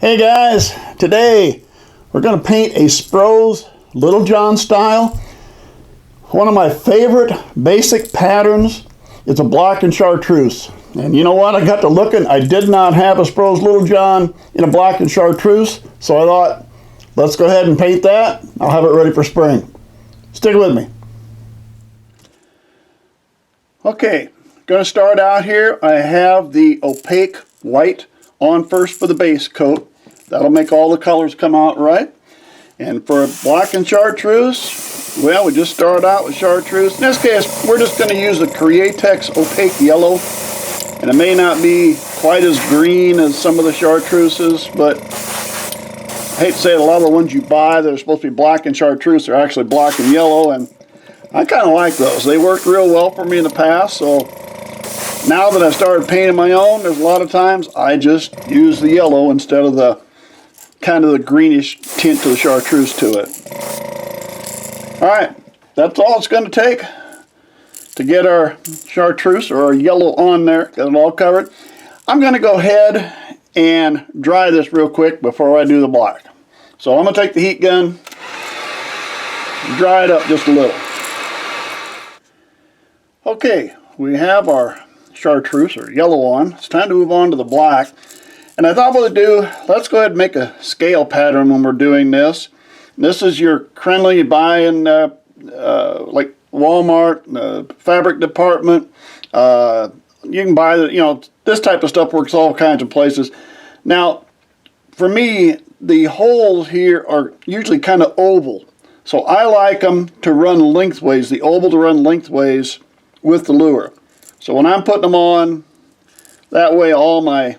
Hey guys, today we're going to paint a Spro's Little John style. One of my favorite basic patterns is a black and chartreuse. And you know what? I got to looking, I did not have a Spro's Little John in a black and chartreuse, so I thought, let's go ahead and paint that. I'll have it ready for spring. Stick with me. Okay, going to start out here. I have the opaque white on first for the base coat. That'll make all the colors come out right. And for black and chartreuse, well, we just start out with chartreuse. In this case, we're just going to use the Createx opaque yellow. And it may not be quite as green as some of the chartreuses, but I hate to say it, a lot of the ones you buy that are supposed to be black and chartreuse are actually black and yellow, and I kind of like those. They worked real well for me in the past, so now that I've started painting my own, there's a lot of times I just use the yellow instead of the kind of the greenish tint to the chartreuse to it. Alright, that's all it's going to take to get our chartreuse or our yellow on there. Got it all covered. I'm going to go ahead and dry this real quick before I do the black. So I'm going to take the heat gun, dry it up just a little. Okay, we have our chartreuse or yellow on. It's time to move on to the black. And I thought what we'd do, let's go ahead and make a scale pattern when we're doing this. This is your Crenley you buy in like Walmart, fabric department. You can buy, this type of stuff works all kinds of places. Now, for me, the holes here are usually kind of oval. So I like them to run lengthways, the oval to run lengthways with the lure. So when I'm putting them on, that way all my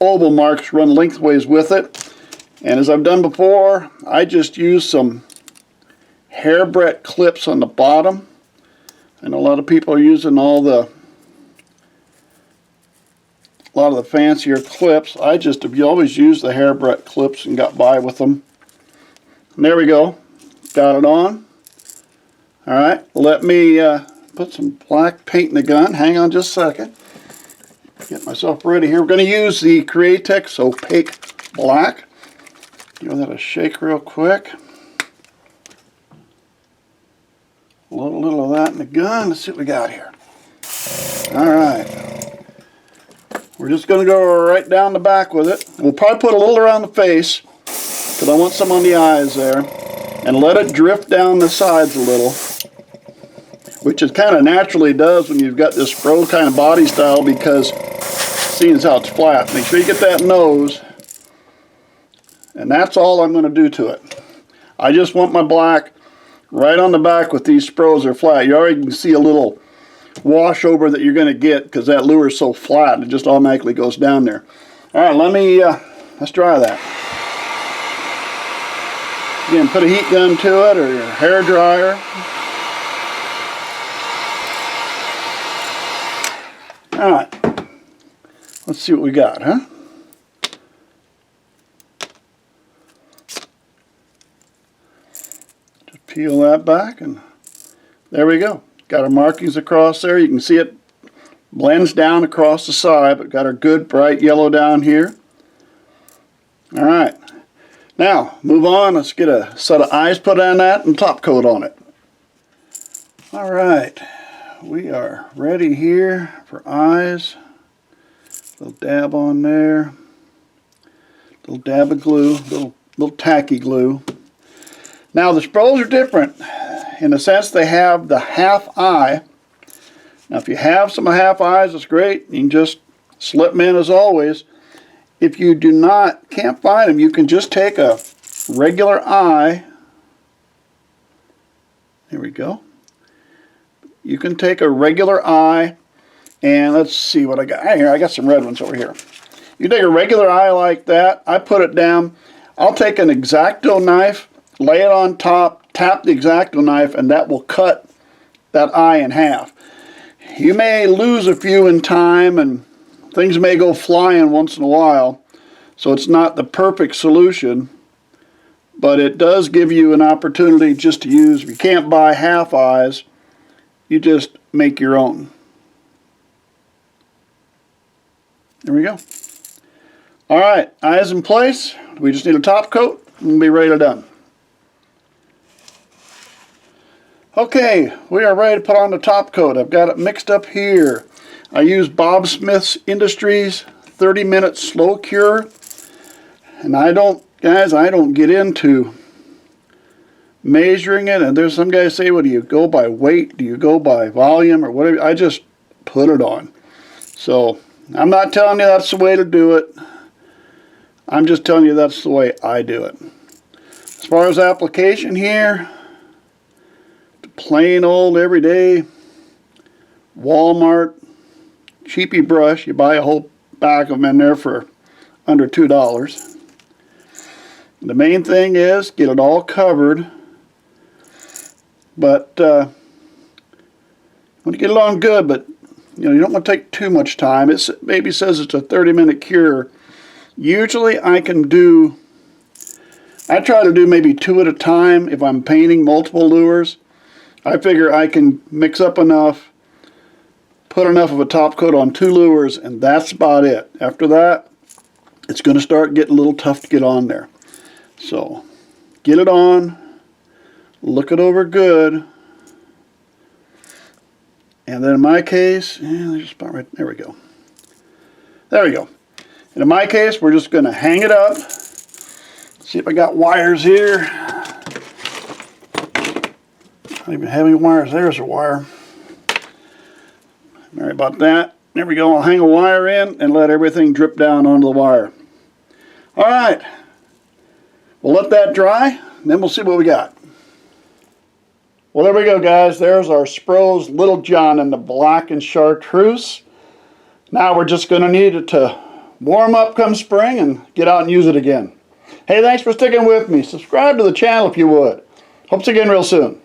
oval marks run lengthways with it. And as I've done before, I just use some hairbreadth clips on the bottom. And a lot of people are using a lot of the fancier clips. I just have always used the hairbreadth clips and got by with them. And there we go. Got it on. Alright, let me put some black paint in the gun. Hang on just a second. Get myself ready here. We're going to use the Createx opaque black. Give that a shake real quick. A little of that in the gun. Let's see what we got here. Alright. We're just going to go right down the back with it. We'll probably put a little around the face because I want some on the eyes there. And let it drift down the sides a little, which it kind of naturally does when you've got this Spro kind of body style, because seeing as how it's flat. Make sure you get that nose. And that's all I'm going to do to it. I just want my black right on the back with these Spros are flat. You already can see a little wash over that you're going to get because that lure is so flat. It just automatically goes down there. Alright, let's dry that. Again, put a heat gun to it or your hair dryer. Alright, let's see what we got, huh? Just peel that back and there we go. Got our markings across there. You can see it blends down across the side, but got our good bright yellow down here. Alright, now move on. Let's get a set of eyes put on that and top coat on it. Alright. We are ready here for eyes. Little dab on there. Little dab of glue. Little tacky glue. Now the Spros are different in the sense they have the half eye. Now if you have some half eyes, it's great. You can just slip them in as always. If you can't find them, you can just take a regular eye. There we go. You can take a regular eye, and let's see what I got. Here, I got some red ones over here. You take a regular eye like that. I put it down. I'll take an X-Acto knife, lay it on top, tap the X-Acto knife, and that will cut that eye in half. You may lose a few in time, and things may go flying once in a while, so it's not the perfect solution, but it does give you an opportunity just to use. If you can't buy half eyes, you just make your own. There we go. Alright, eyes in place. We just need a top coat and we'll be ready to done. Okay, we are ready to put on the top coat. I've got it mixed up here. I use Bob Smith's Industries 30-minute slow cure. And I don't get into measuring it. And there's some guys say, well, do you go by weight? Do you go by volume or whatever? I just put it on. So I'm not telling you that's the way to do it. I'm just telling you that's the way I do it. As far as application here, plain old everyday Walmart cheapy brush. You buy a whole pack of them in there for under $2. The main thing is get it all covered, but want to get it on good, but you don't want to take too much time. It maybe says it's a 30-minute cure. Usually I try to do maybe 2 at a time if I'm painting multiple lures. I figure I can mix up enough, put enough of a top coat on 2 lures, and that's about it. After that, it's going to start getting a little tough to get on there. So, get it on, look it over good, and then in my case, there's a spot right there. We go. There we go. And in my case, we're just going to hang it up. See if I got wires here. I don't even have any wires. There's a wire. Sorry about that. There we go. I'll hang a wire in and let everything drip down onto the wire. Alright. We'll let that dry, and then we'll see what we got. Well, there we go, guys. There's our Spro's Little John in the black and chartreuse. Now we're just going to need it to warm up come spring and get out and use it again. Hey, thanks for sticking with me. Subscribe to the channel if you would. Hope to see you again real soon.